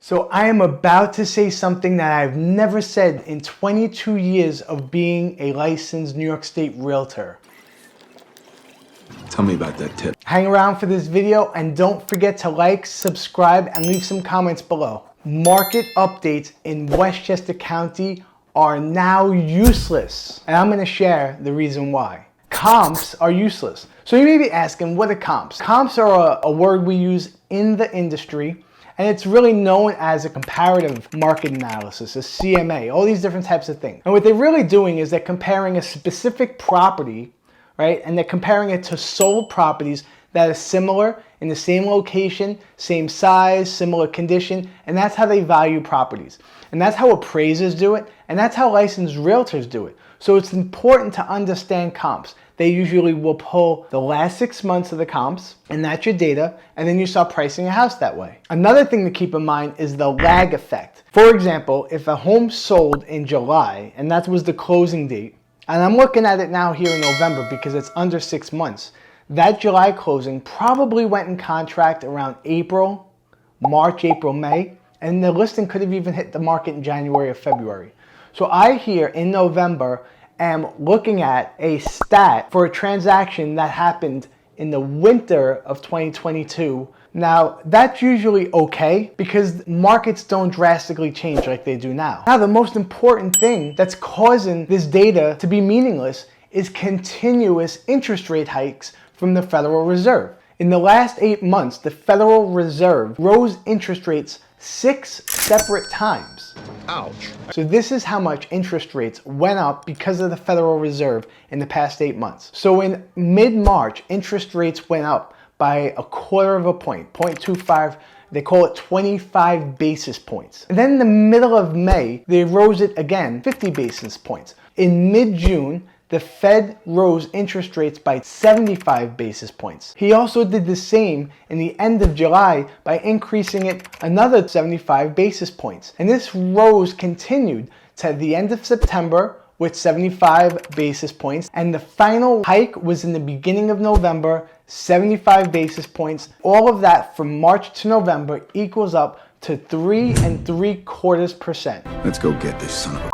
So I am about to say something that I've never said in 22 years of being a licensed New York State realtor. Tell me about that tip. Hang around for this video and don't forget to like, subscribe, and leave some comments below. Market updates in Westchester County are now useless, and I'm going to share the reason why. Comps are useless. So you may be asking, what are comps? Comps are a word we use in the industry, and it's really known as a comparative market analysis, a CMA, all these different types of things. And what they're really doing is they're comparing a specific property, right? And they're comparing it to sold properties that are similar in the same location, same size, similar condition, and that's how they value properties. And that's how appraisers do it, and that's how licensed realtors do it. So it's important to understand comps. They usually will pull the last 6 months of the comps, and that's your data, and then you start pricing a house that way. Another thing to keep in mind is the lag effect. For example, if a home sold in July, and that was the closing date, and I'm looking at it now here in November because it's under 6 months, that July closing probably went in contract around March, April, May, and the listing could have even hit the market in January or February. So I here in November am looking at a stat for a transaction that happened in the winter of 2022. Now, that's usually okay because markets don't drastically change like they do now. Now, the most important thing that's causing this data to be meaningless is continuous interest rate hikes from the Federal Reserve. In the last 8 months, the Federal Reserve rose interest rates 6 separate times. Ouch. So this is how much interest rates went up because of the Federal Reserve in the past 8 months. So in mid-March, interest rates went up by 1/4 of a point, 0.25. They call it 25 basis points. And then in the middle of May, they rose it again, 50 basis points. In mid-June, the Fed rose interest rates by 75 basis points. He also did the same in the end of July by increasing it another 75 basis points. And this rose continued to the end of September with 75 basis points. And the final hike was in the beginning of November, 75 basis points. All of that from March to November equals up to 3.75%. Let's go get this son of a...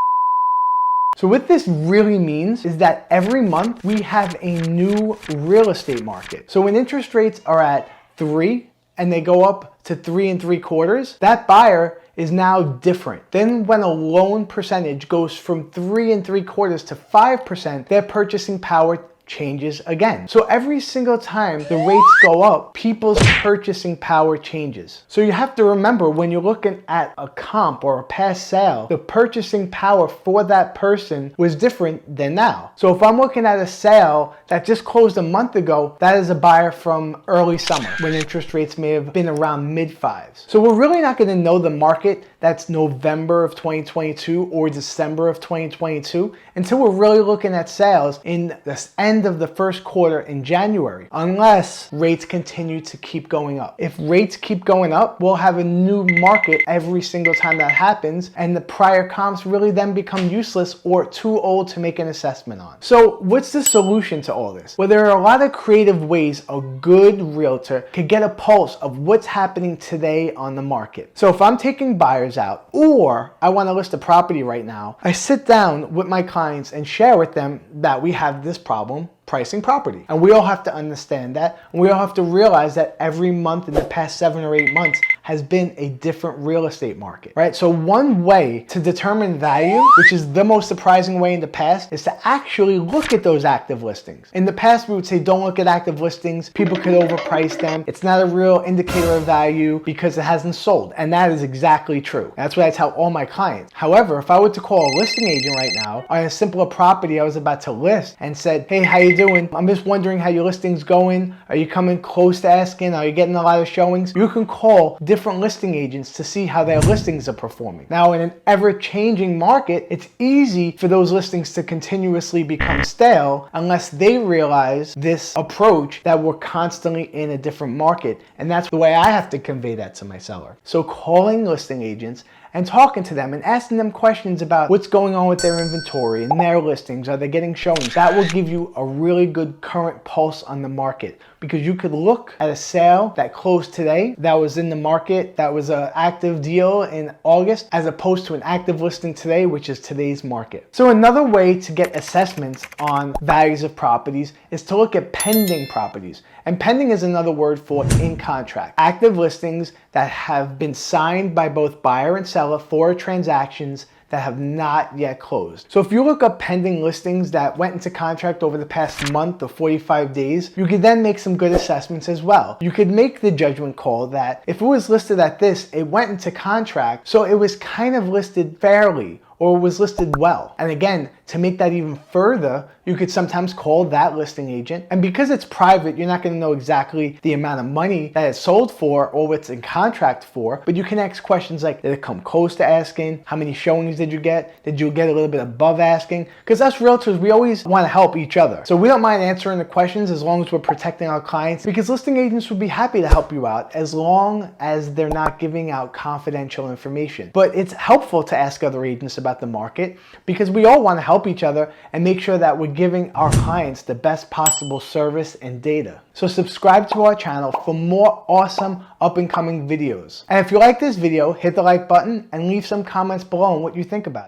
So what this really means is that every month we have a new real estate market. So when interest rates are at 3 and they go up to 3.75, that buyer is now different. Then when a loan percentage goes from 3.75 to 5%, their purchasing power changes again. So every single time the rates go up, people's purchasing power changes. So you have to remember when you're looking at a comp or a past sale, the purchasing power for that person was different than now. So if I'm looking at a sale that just closed a month ago, that is a buyer from early summer when interest rates may have been around mid-5s. So we're really not going to know the market that's November of 2022 or December of 2022 until we're really looking at sales in the end of the first quarter in January, unless rates continue to keep going up. If rates keep going up, we'll have a new market every single time that happens, and the prior comps really then become useless or too old to make an assessment on. So what's the solution to all this? Well, there are a lot of creative ways a good realtor could get a pulse of what's happening today on the market. So if I'm taking buyers out, or I want to list a property right now, I sit down with my clients and share with them that we have this problem pricing property. And we all have to understand that. And we all have to realize that every month in the past 7 or 8 months has been a different real estate market, right? So one way to determine value, which is the most surprising way in the past, is to actually look at those active listings. In the past, we would say, don't look at active listings. People could overprice them. It's not a real indicator of value because it hasn't sold. And that is exactly true. That's what I tell all my clients. However, if I were to call a listing agent right now on a simpler property I was about to list and said, hey, how you doing? I'm just wondering how your listing's going. Are you coming close to asking? Are you getting a lot of showings? You can call different listing agents to see how their listings are performing. Now, in an ever-changing market, it's easy for those listings to continuously become stale unless they realize this approach that we're constantly in a different market. And that's the way I have to convey that to my seller. So calling listing agents and talking to them and asking them questions about what's going on with their inventory and their listings. Are they getting showings? That will give you a really good current pulse on the market, because you could look at a sale that closed today, that was in the market, that was an active deal in August, as opposed to an active listing today, which is today's market. So another way to get assessments on values of properties is to look at pending properties. And pending is another word for in contract. Active listings that have been signed by both buyer and seller for transactions that have not yet closed. So if you look up pending listings that went into contract over the past month or 45 days, you could then make some good assessments as well. You could make the judgment call that if it was listed at this, it went into contract, so it was kind of listed fairly or was listed well. And again, to make that even further, you could sometimes call that listing agent. And because it's private, you're not gonna know exactly the amount of money that it's sold for or what's in contract for, but you can ask questions like, did it come close to asking? How many showings did you get? Did you get a little bit above asking? Because us realtors, we always wanna help each other. So we don't mind answering the questions as long as we're protecting our clients, because listing agents would be happy to help you out as long as they're not giving out confidential information. But it's helpful to ask other agents about the market, because we all want to help each other and make sure that we're giving our clients the best possible service and data. So subscribe to our channel for more awesome up and coming videos. And if you like this video, hit the like button and leave some comments below on what you think about it.